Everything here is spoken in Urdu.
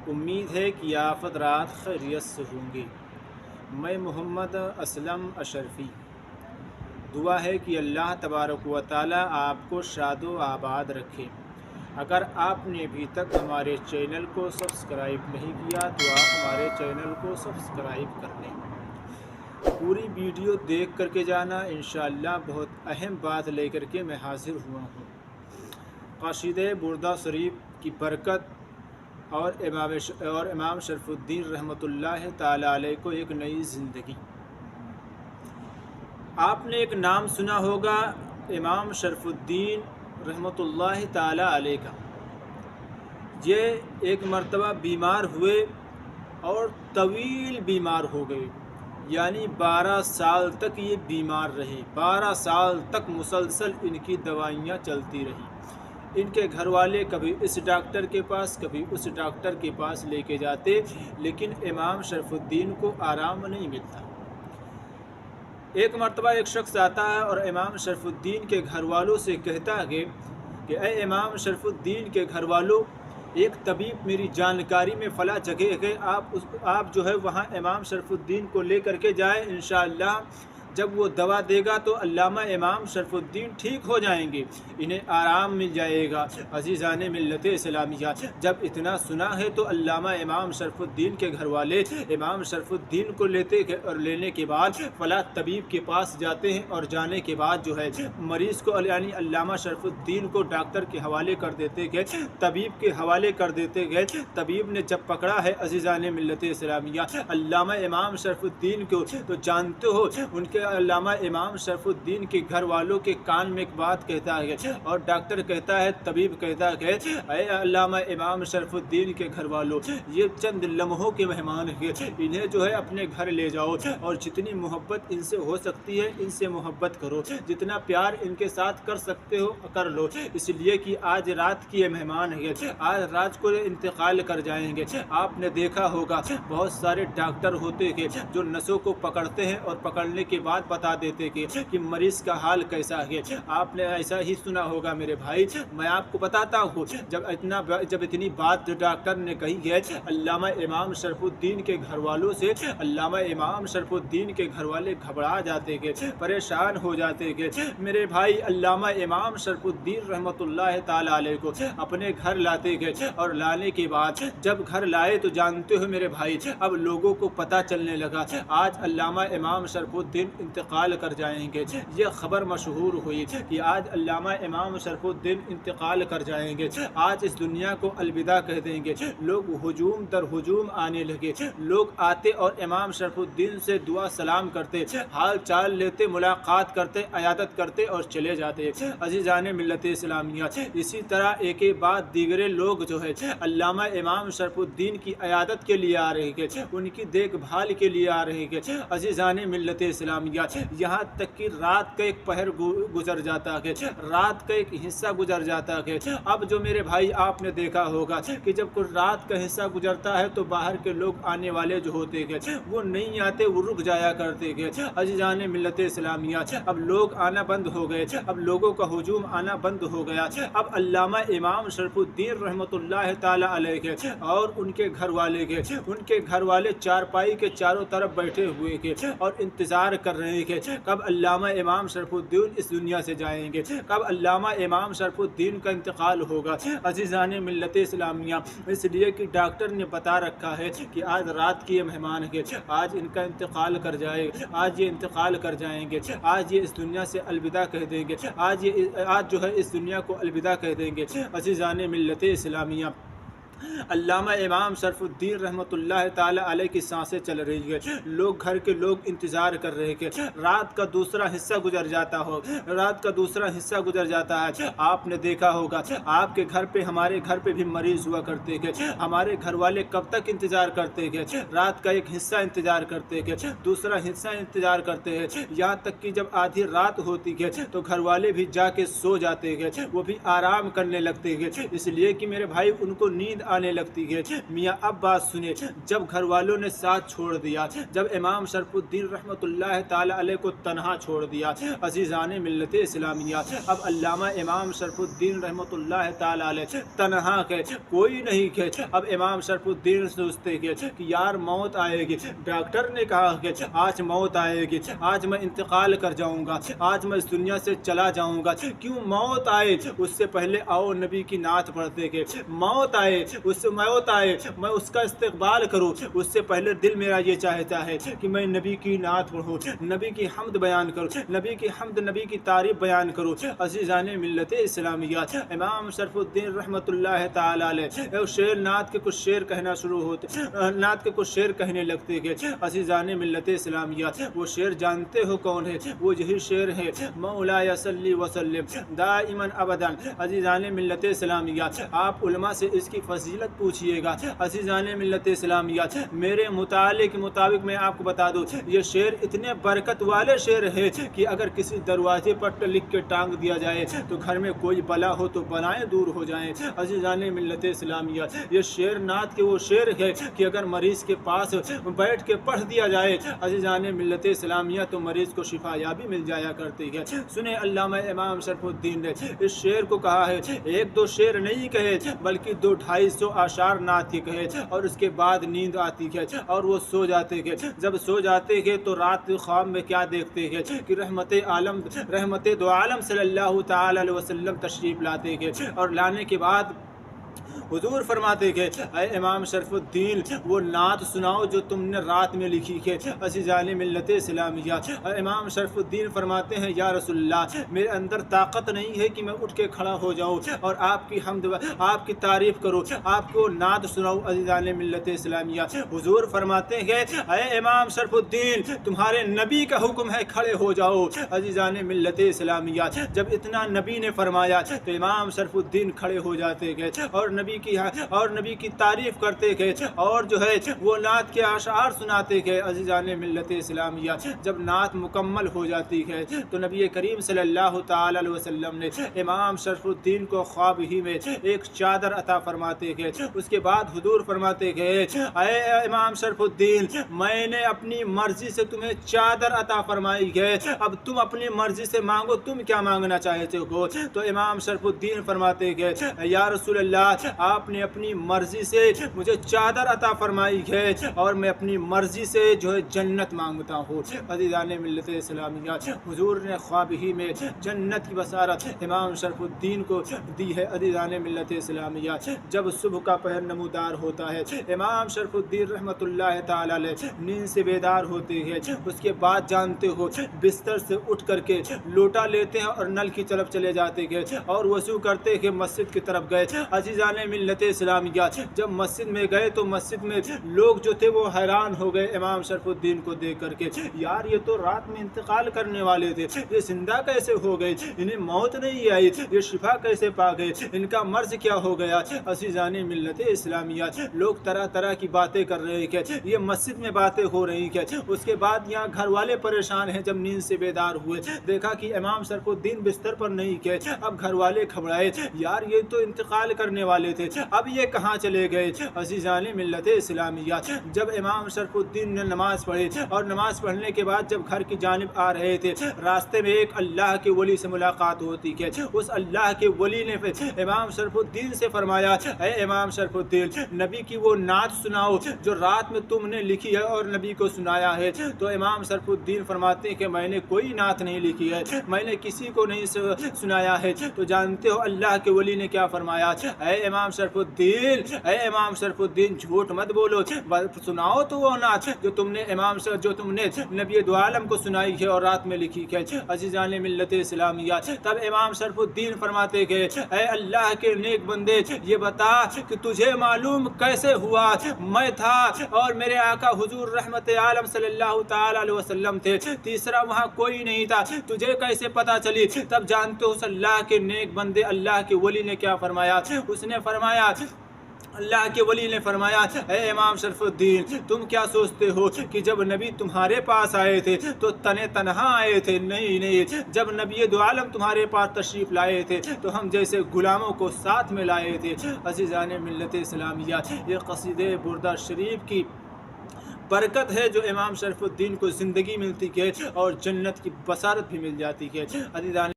امید ہے کہ آفت رات خیریت سے ہوں گے۔ میں محمد اسلم اشرفی دعا ہے کہ اللہ تبارک و تعالی آپ کو شاد و آباد رکھے۔ اگر آپ نے ابھی تک ہمارے چینل کو سبسکرائب نہیں کیا تو آپ ہمارے چینل کو سبسکرائب کر لیں۔ پوری ویڈیو دیکھ کر کے جانا، انشاءاللہ بہت اہم بات لے کر کے میں حاضر ہوا ہوں۔ قصیدہ بردہ شریف کی برکت اور امام شرف الدین رحمۃ اللہ تعالی علیہ کو ایک نئی زندگی۔ آپ نے ایک نام سنا ہوگا امام شرف الدین رحمۃ اللہ تعالی علیہ کا۔ یہ ایک مرتبہ بیمار ہوئے اور طویل بیمار ہو گئے، یعنی 12 سال تک یہ بیمار رہے۔ 12 سال تک مسلسل ان کی دوائیاں چلتی رہیں۔ ان کے گھر والے کبھی اس ڈاکٹر کے پاس کبھی اس ڈاکٹر کے پاس لے کے جاتے، لیکن امام شرف الدین کو آرام نہیں ملتا۔ ایک مرتبہ ایک شخص آتا ہے اور امام شرف الدین کے گھر والوں سے کہتا ہے کہ اے امام شرف الدین کے گھر والوں، ایک طبیب میری جانکاری میں فلاں جگہ ہے، آپ جو ہے وہاں امام شرف الدین کو لے کر کے جائیں، انشاءاللہ جب وہ دوا دے گا تو علامہ امام شرف الدین ٹھیک ہو جائیں گے، انہیں آرام مل جائے گا۔ عزیزان ملت اسلامیہ، جب اتنا سنا ہے تو علامہ امام شرف الدین کے گھر والے امام شرف الدین کو لینے کے بعد فلاں طبیب کے پاس جاتے ہیں، اور جانے کے بعد جو ہے مریض کو یعنی علامہ شرف الدین کو ڈاکٹر کے حوالے کر دیتے گئے، طبیب کے حوالے کر دیتے گئے۔ طبیب نے جب پکڑا ہے عزیزان ملت اسلامیہ علامہ امام شرف الدین کو، تو جانتے ہو ان کے علامہ امام شرف الدین کے گھر والوں کے کان میں ایک بات کہتا ہے، اور ڈاکٹر کہتا ہے، طبیب کہتا ہے، اے علامہ امام شرف الدین کے گھر والوں، یہ چند لمحوں کے مہمان ہیں، انہیں جو ہے اپنے گھر لے جاؤ، اور جتنی محبت ان سے ہو سکتی ہے ان سے محبت کرو، جتنا پیار ان کے ساتھ کر سکتے ہو کر لو، اس لیے کہ آج رات کی یہ مہمان ہیں، آج رات کو انتقال کر جائیں گے۔ آپ نے دیکھا ہوگا بہت سارے ڈاکٹر ہوتے ہیں جو نسوں کو پکڑتے ہیں اور پکڑنے کے بعد بتا دیتے کہ مریض کا حال کیسا ہے۔ آپ نے ایسا ہی سنا ہوگا میرے بھائی، میں آپ کو بتاتا ہوں، جب اتنی بات ڈاکٹر نے کہی ہے علامہ امام شرف الدین کے گھر والوں سے، علامہ امام شرف الدین کے گھر والے گھبرا جاتے گے، پریشان ہو جاتے گے۔ میرے بھائی علامہ امام شرف الدین رحمۃ اللہ تعالی علیہ کو اپنے گھر لاتے گئے، اور لانے کے بعد جب گھر لائے تو جانتے ہو میرے بھائی اب لوگوں کو پتہ چلنے لگا آج علامہ امام شرف الدین انتقال کر جائیں گے۔ یہ خبر مشہور ہوئی کہ آج علامہ امام شرف الدین انتقال کر جائیں گے، آج اس دنیا کو الوداع کہہ دیں گے۔ لوگ ہجوم در ہجوم آنے لگے، لوگ آتے اور امام شرف الدین سے دعا سلام کرتے، حال چال لیتے، ملاقات کرتے، عیادت کرتے اور چلے جاتے۔ عزیزان ملت اسلامیہ، اسی طرح ایک بعد دیگرے لوگ جو ہے علامہ امام شرف الدین کی عیادت کے لیے آ رہے ہیں، ان کی دیکھ بھال کے لیے آ رہے ہیں۔ عزیزان ملت اسلامیہ، یہاں تک کہ رات کا ایک پہر گزر جاتا ہے، رات کا ایک حصہ گزر جاتا ہے۔ اب جو میرے بھائی آپ نے دیکھا ہوگا کہ جب کوئی رات کا حصہ گزرتا ہے تو باہر کے لوگ آنے والے جو ہوتے ہیں وہ نہیں آتے، وہ رک جایا کرتے ہیں۔ عزیزان ملت اسلامیہ، اب لوگ آنا بند ہو گئے، اب لوگوں کا ہجوم آنا بند ہو گیا۔ اب علامہ امام شرف الدین رحمۃ اللہ تعالی علیہ اور ان کے گھر والے چارپائی کے چاروں طرف بیٹھے ہوئے تھے اور انتظار کر رہے تھے کب علامہ امام شرف الدین اس دنیا سے جائیں گے، کب علامہ امام شرف الدین کا انتقال ہوگا۔ عزیزان ملت اسلامیہ، اس لیے کہ ڈاکٹر نے بتا رکھا ہے کہ آج رات کی یہ مہمان ہے، آج ان کا انتقال کر جائے، آج یہ انتقال کر جائیں گے، آج یہ اس دنیا سے الوداع کہہ دیں گے، آج جو ہے اس دنیا کو الوداع کہہ دیں گے۔ عزیزان ملت اسلامیہ، علامہ امام شرف الدین رحمۃ اللہ تعالی علیہ کی سانسیں چل رہی ہے، لوگ گھر کے لوگ انتظار کر رہے ہیں، رات کا دوسرا حصہ گزر جاتا ہے۔ آپ نے دیکھا ہوگا آپ کے گھر پہ، ہمارے گھر پہ بھی مریض ہوا کرتے ہیں، ہمارے گھر والے کب تک انتظار کرتے ہیں، رات کا ایک حصہ انتظار کرتے ہیں، دوسرا حصہ انتظار کرتے ہیں، یہاں تک کہ جب آدھی رات ہوتی ہے تو گھر والے بھی جا کے سو جاتے ہیں، وہ بھی آرام کرنے لگتے ہیں، اس لیے کہ میرے بھائی ان کو نیند آنے لگتی ہے۔ میاں اب بات سنیں، جب گھر والوں نے ساتھ چھوڑ دیا، جب امام شرف الدین رحمۃ اللہ تعالی علیہ کو تنہا چھوڑ دیا، عزیزان ملت اسلامیہ، اب علامہ امام شرف الدین رحمۃ اللہ تعالی علیہ تنہا ہے، کوئی نہیں ہے۔ اب امام شرف الدین سوچتے کہ یار موت آئے گی، ڈاکٹر نے کہا کہ آج موت آئے گی، آج میں انتقال کر جاؤں گا، آج میں اس دنیا سے چلا جاؤں گا، کیوں موت آئے اس سے پہلے آؤ نبی کی نعت پڑھتے کہ موت آئے، اس سے موت آئے میں اس کا استقبال کروں، اس سے پہلے دل میرا یہ چاہتا ہے کہ میں نبی کی نعت پڑھوں، نبی کی حمد بیان کروں، نبی کی حمد، نبی کی تعریف بیان کروں۔ عزیزان ملت اسلامیہ، امام شرف الدین رحمۃ اللہ تعالی علیہ شعر نعت کے کچھ شعر کہنا شروع ہوتے، نعت کے کچھ شعر کہنے لگتے کہ عزیزان ملت اسلامیہ، وہ شعر جانتے ہو کون ہے؟ وہ یہی شعر ہے، مولایا صلی وسلم دائما ابدا۔ عزیزان ملت اسلامیہ، آپ علماء سے اس کی فضیلت پوچھئے گا۔ عزیزان ملت اسلامیہ، میرے مطالعے کے مطابق میں آپ کو بتا دوں، یہ شعر اتنے برکت والے شعر ہے کہ اگر کسی دروازے پر لکھ کے ٹانگ دیا جائے تو گھر میں کوئی بلا ہو تو بلائیں دور ہو جائیں۔ عزیزان ملت اسلامیہ، یہ شعر نعت کے وہ شعر ہے کہ اگر مریض کے پاس بیٹھ کے پڑھ دیا جائے عزیزان ملت اسلامیہ تو مریض کو شفا یابی مل جایا کرتی ہے۔ سنیں علامہ امام شرف الدین نے اس شعر کو کہا ہے، ایک دو شعر نہیں کہے بلکہ 200-250 اشعار نعت کے کہے، اور اس کے بعد نیند آتی ہے اور وہ سو جاتے ہیں۔ جب سو جاتے ہیں تو رات خواب میں کیا دیکھتے ہیں کہ رحمت دو عالم صلی اللہ تعالی علیہ وسلم تشریف لاتے ہیں، اور لانے کے بعد حضور فرماتے کہ اے امام شرف الدین وہ نعت سناؤ جو تم نے رات میں لکھی ہے۔ عزیزان ملت اسلامیہ، امام شرف الدین فرماتے ہیں یا رسول اللہ، میرے اندر طاقت نہیں ہے کہ میں اٹھ کے کھڑا ہو جاؤں اور آپ کی حمد، آپ کی تعریف کروں، آپ کو نعت سناؤں۔ عزیزان ملت اسلامیہ، حضور فرماتے ہیں اے امام شرف الدین تمہارے نبی کا حکم ہے، کھڑے ہو جاؤ۔ عزیزان ملت اسلامیہ، جب اتنا نبی نے فرمایا تو امام شرف الدین کھڑے ہو جاتے ہیں اور نبی کی تعریف کرتے گئے اور جو ہے وہ نعت کے اشعار سناتے گئے۔ عزیزان ملت اسلامیہ، جب نعت مکمل ہو جاتی ہے تو نبی کریم صلی اللہ تعالی علیہ وسلم نے امام شرف الدین کو خواب ہی میں ایک چادر عطا فرماتے گئے۔ اس کے بعد حضور فرماتے گئے اے امام شرف الدین میں نے اپنی مرضی سے تمہیں چادر عطا فرمائی ہے، اب تم اپنی مرضی سے مانگو، تم کیا مانگنا چاہتے ہو؟ تو امام شرف الدین فرماتے گئے یا رسول اللہ آپ نے اپنی مرضی سے مجھے چادر عطا فرمائی ہے اور میں اپنی مرضی سے جو ہے جنت مانگتا ہوں۔ عزیزان ملت اسلامیہ، حضور نے خواب ہی میں جنت کی بشارت امام شرف الدین کو دی ہے۔ عزیزان ملت اسلامیہ، جب صبح کا پہر نمودار ہوتا ہے امام شرف الدین رحمۃ اللہ تعالی علیہ نیند سے بیدار ہوتے ہیں، اس کے بعد جانتے ہو بستر سے اٹھ کر کے لوٹا لیتے ہیں اور نل کی طرف چلے جاتے ہیں اور وضو کرتے ہیں، مسجد کی طرف گئے۔ عزیزان ملت اسلامیہ، جب مسجد میں گئے تو مسجد میں لوگ جو تھے وہ حیران ہو گئے امام شرف الدین کو دیکھ کر کے، یار یہ تو رات میں انتقال کرنے والے تھے، یہ زندہ کیسے ہو گئے؟ انہیں موت نہیں آئی، یہ شفا کیسے پا گئے؟ ان کا مرض کیا ہو گیا؟ عزیزان ملت اسلامیہ، لوگ طرح طرح کی باتیں کر رہے ہیں، یہ مسجد میں باتیں ہو رہی ہیں۔ اس کے بعد یہاں گھر والے پریشان ہیں، جب نیند سے بیدار ہوئے دیکھا کہ امام شرف الدین بستر پر نہیں گئے، اب گھر والے گھبرائے، یار یہ تو انتقال کرنے والے تھے، اب یہ کہاں چلے گئے؟ عزیزان ملت اسلامیہ، جب امام شرف الدین نے نماز پڑھی اور نماز پڑھنے کے بعد جب گھر کی جانب آ رہے تھے، راستے میں ایک اللہ کے ولی سے ملاقات ہوتی ہے۔ اس اللہ کے ولی نے امام شرف الدین سے فرمایا اے امام شرف الدین نبی کی وہ نعت سناؤ جو رات میں تم نے لکھی ہے اور نبی کو سنایا ہے۔ تو امام شرف الدین فرماتے ہیں کہ میں نے کوئی نعت نہیں لکھی ہے، میں نے کسی کو نہیں سنایا ہے۔ تو جانتے ہو اللہ کے ولی نے کیا فرمایا؟ اے امام شرف الدین، اے امام شرف الدین جھوٹ مت بولو، سناؤ تو وہ نعت جو تم نے نبی دو عالم کو سنائی ہے اور رات میں لکھی ہے۔ عزیزان ملت اسلامیہ، تب امام شرف الدین فرماتے گئے اے اللہ کے نیک بندے یہ بتا کہ تجھے معلوم کیسے ہوا میں تھا اور میرے آقا حضور رحمت عالم صلی اللہ تعالی علیہ وسلم تھے، تیسرا وہاں کوئی نہیں تھا، تجھے کیسے پتا چلی؟ تب جانتے ہو اللہ کے نیک بندے اللہ کے ولی نے کیا فرمایا؟ اس نے فرمایا اللہ کے ولی نے فرمایا اے امام شرف الدین تم کیا سوچتے ہو کہ جب نبی تمہارے پاس آئے تھے تو تنہا آئے تھے؟ نہیں، جب نبی دو عالم تمہارے پاس تشریف لائے تھے تو ہم جیسے غلاموں کو ساتھ میں لائے تھے۔ عزیزان ملت اسلامیہ، یہ قصیدہ بردہ شریف کی برکت ہے جو امام شرف الدین کو زندگی ملتی ہے اور جنت کی بصارت بھی مل جاتی ہے۔ عزیزان